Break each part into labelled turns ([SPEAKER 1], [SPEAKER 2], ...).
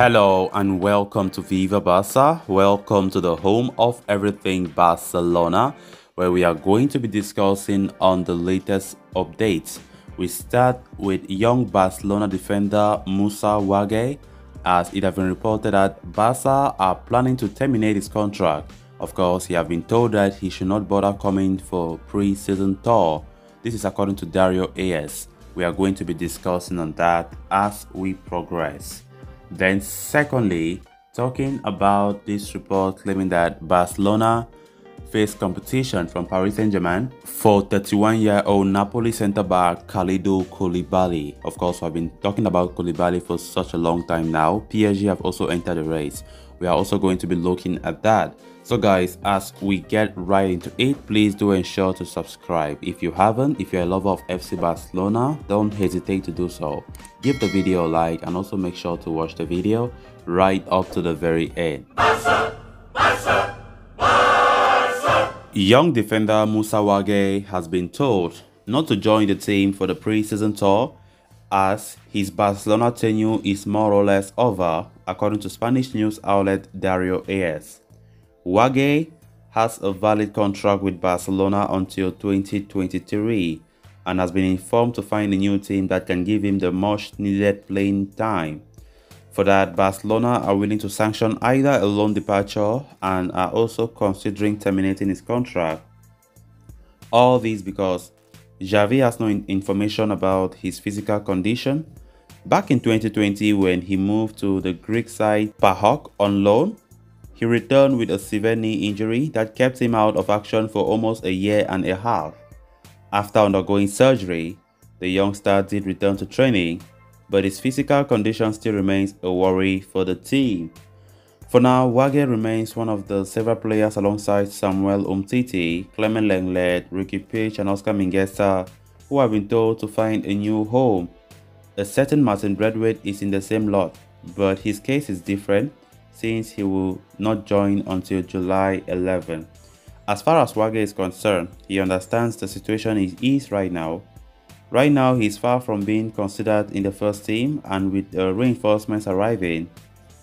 [SPEAKER 1] Hello and welcome to Viva Barca. Welcome to the home of everything Barcelona, where we are going to be discussing on the latest updates. We start with young Barcelona defender Musa Wague, as it has been reported that Barca are planning to terminate his contract. Of course, he has been told that he should not bother coming for pre-season tour. This is according to Dario AS. We are going to be discussing on that as we progress. Then secondly, talking about this report claiming that Barcelona faced competition from Paris Saint-Germain for 31-year-old Napoli centre-back Kalidou Koulibaly. Of course, I've been talking about Koulibaly for such a long time now. PSG have also entered the race. We are also going to be looking at that. So guys, as we get right into it, please do ensure to subscribe. If you haven't, if you're a lover of FC Barcelona, don't hesitate to do so. Give the video a like and also make sure to watch the video right up to the very end. Barca, Barca, Barca. Young defender Musa Wague has been told not to join the team for the pre-season tour as his Barcelona tenure is more or less over, according to Spanish news outlet Dario AS. Wague has a valid contract with Barcelona until 2023 and has been informed to find a new team that can give him the much needed playing time. For that, Barcelona are willing to sanction either a loan departure and are also considering terminating his contract. All this because Xavi has no information about his physical condition. Back in 2020, when he moved to the Greek side PAOK on loan, he returned with a severe knee injury that kept him out of action for almost a year and a half. After undergoing surgery, the youngster did return to training, but his physical condition still remains a worry for the team. For now, Wague remains one of the several players alongside Samuel Umtiti, Clement Lenglet, Ricky Pitch and Oscar Mingueza who have been told to find a new home. A certain Martin Braithwaite is in the same lot, but his case is different since he will not join until July 11. As far as Wague is concerned, he understands the situation he is right now. Right now, he is far from being considered in the first team, and with reinforcements arriving,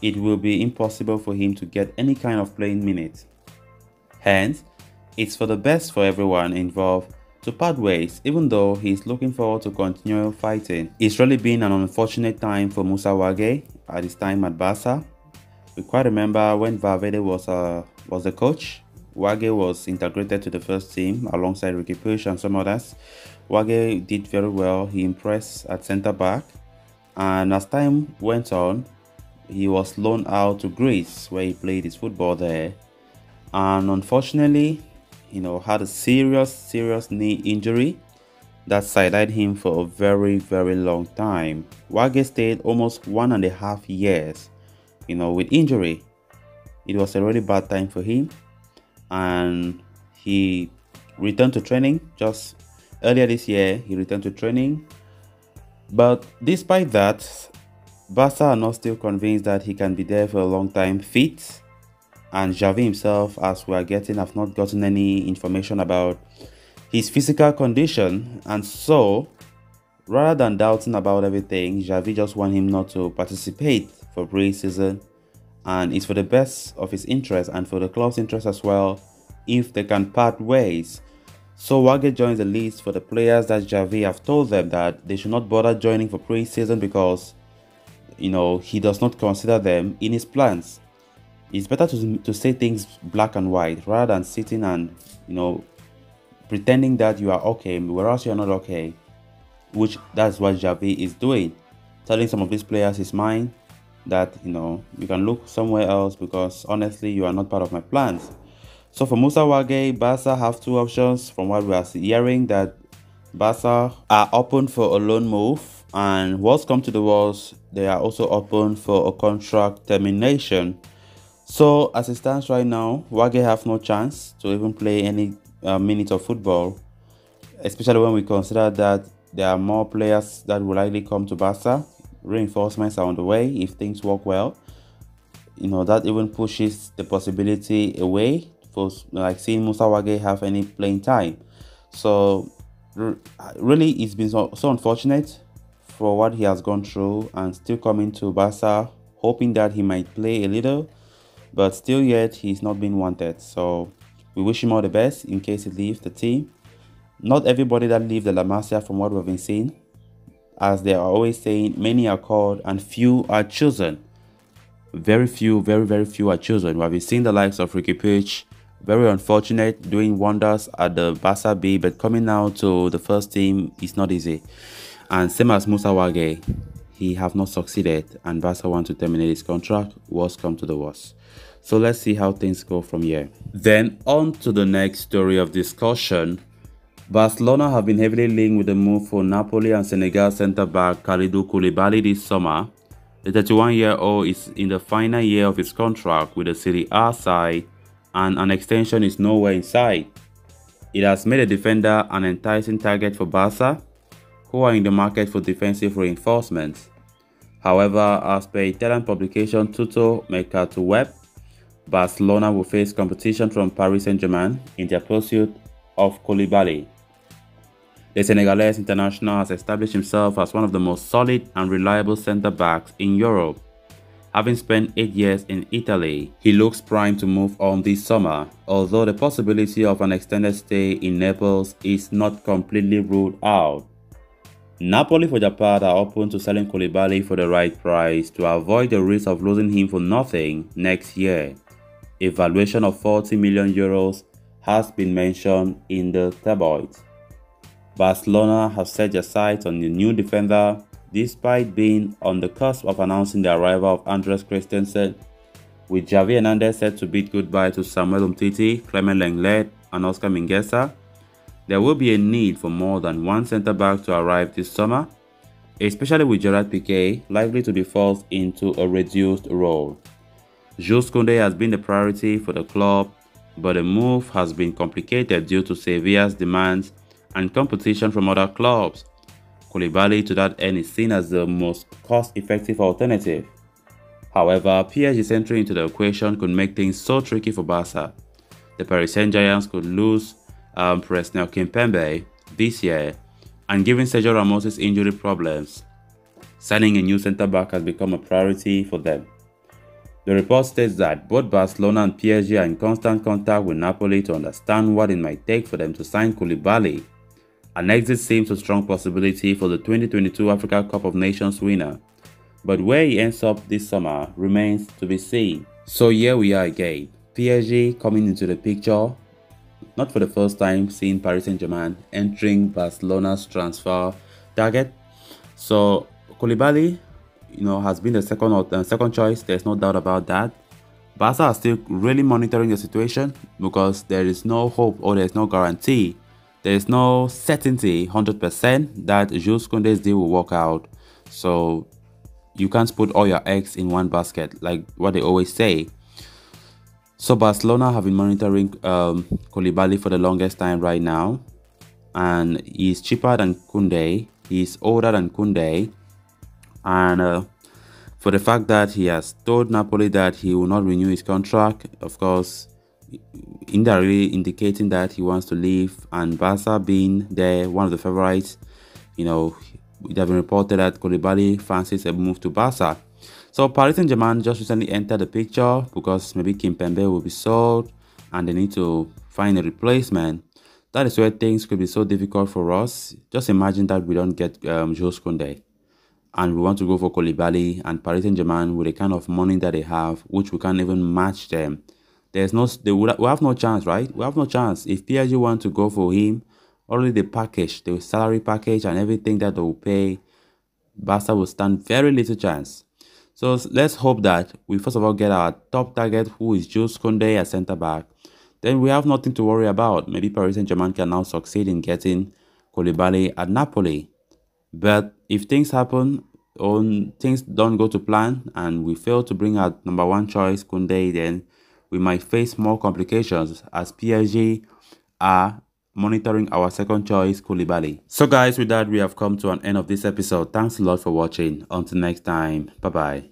[SPEAKER 1] it will be impossible for him to get any kind of playing minutes. Hence, it's for the best for everyone involved to part ways, even though he is looking forward to continue fighting. It's really been an unfortunate time for Musa Wague at his time at Barca. We quite remember when Valverde was the coach. Wague was integrated to the first team alongside Ricky Puig and some others. Wague did very well. He impressed at centre back, and as time went on, he was loaned out to Greece, where he played his football there. And unfortunately, had a serious knee injury that sidelined him for a very long time. Wague stayed almost 1.5 years. With injury. It was a really bad time for him, and he returned to training just earlier this year. He returned to training, but despite that, Barca are not still convinced that he can be there for a long time fit, and Xavi himself, as we are getting, have not gotten any information about his physical condition, and so rather than doubting about everything, Xavi just want him not to participate for pre-season, and it's for the best of his interest and for the club's interest as well if they can part ways. So Wague joins the list for the players that Xavi have told them that they should not bother joining for pre-season because he does not consider them in his plans. It's better to say things black and white rather than sitting and pretending that you are okay whereas you are not okay, which that's what Xavi is doing, telling some of these players his mind that you can look somewhere else because honestly you are not part of my plans. So for Musa Wague, Barca have two options from what we are hearing, that Barca are open for a loan move, and worst come to the worst, they are also open for a contract termination. So as it stands right now, Wague have no chance to even play any minutes of football, especially when we consider that there are more players that will likely come to Barca. Reinforcements are on the way if things work well. That even pushes the possibility away for seeing Musa Wague have any playing time. So really, it's been so unfortunate for what he has gone through, and still coming to Barca hoping that he might play a little, but still yet he's not been wanted. So we wish him all the best in case he leaves the team. Not everybody that leaves the La Masia, from what we've been seeing, as they are always saying, many are called and few are chosen. Very few, very few are chosen. We have been seeing the likes of Ricky Puig, very unfortunate, doing wonders at the Barca B, but coming now to the first team is not easy. And same as Musa Wague, he have not succeeded, and Barca want to terminate his contract, worst come to the worst. So let's see how things go from here. Then on to the next story of discussion. Barcelona have been heavily linked with the move for Napoli and Senegal centre-back Kalidou Koulibaly this summer. The 31-year-old is in the final year of his contract with the Serie A side, and an extension is nowhere in sight. It has made a defender an enticing target for Barca, who are in the market for defensive reinforcements. However, as per Italian publication Tutto Mercato Web, Barcelona will face competition from Paris Saint-Germain in their pursuit of Koulibaly. The Senegalese international has established himself as one of the most solid and reliable centre-backs in Europe. Having spent 8 years in Italy, he looks primed to move on this summer, although the possibility of an extended stay in Naples is not completely ruled out. Napoli, for their part, are open to selling Koulibaly for the right price to avoid the risk of losing him for nothing next year. A valuation of 40 million euros has been mentioned in the tabloids. Barcelona have set their sights on the new defender despite being on the cusp of announcing the arrival of Andres Christensen, with Xavi Hernandez set to bid goodbye to Samuel Umtiti, Clement Lenglet and Oscar Mingueza. There will be a need for more than one centre-back to arrive this summer, especially with Gerard Piqué likely to be forced into a reduced role. Jules Koundé has been the priority for the club, but the move has been complicated due to Sevilla's demands and competition from other clubs. Koulibaly to that end is seen as the most cost-effective alternative. However, PSG's entry into the equation could make things so tricky for Barca. The Paris Saint-Germain could lose Presnel Kimpembe this year, and given Sergio Ramos' injury problems, signing a new centre-back has become a priority for them. The report states that both Barcelona and PSG are in constant contact with Napoli to understand what it might take for them to sign Koulibaly. An exit seems a strong possibility for the 2022 Africa Cup of Nations winner, but where he ends up this summer remains to be seen. So here we are again, PSG coming into the picture, not for the first time seeing Paris Saint-Germain entering Barcelona's transfer target. So Koulibaly, has been the second choice. There's no doubt about that. Barca are still really monitoring the situation because there is no hope or there's no guarantee. There is no certainty 100% that Jules Koundé's deal will work out. So you can't put all your eggs in one basket, like what they always say. So Barcelona have been monitoring Koulibaly for the longest time right now, and he's cheaper than Koundé. He's older than Koundé, and for the fact that he has told Napoli that he will not renew his contract, of course, indirectly indicating that he wants to leave, and Barca being there, one of the favorites, it has been reported that Koulibaly fancies a move to Barca. So Paris Saint-Germain just recently entered the picture because maybe Kimpembe will be sold and they need to find a replacement. That is where things could be so difficult for us. Just imagine that we don't get Jules Koundé and we want to go for Koulibaly, and Paris Saint-Germain, with the kind of money that they have, which we can't even match them. We have no chance, right? We have no chance. If PSG want to go for him, only the package, the salary package and everything that they will pay, Barca will stand very little chance. So let's hope that we first of all get our top target, who is Jules Koundé as centre-back. Then we have nothing to worry about. Maybe Paris Saint-Germain can now succeed in getting Koulibaly at Napoli. But if things happen, or things don't go to plan, and we fail to bring out number one choice, Koundé, then we might face more complications as PSG are monitoring our second choice, Koulibaly. So guys, with that, we have come to an end of this episode. Thanks a lot for watching. Until next time, bye-bye.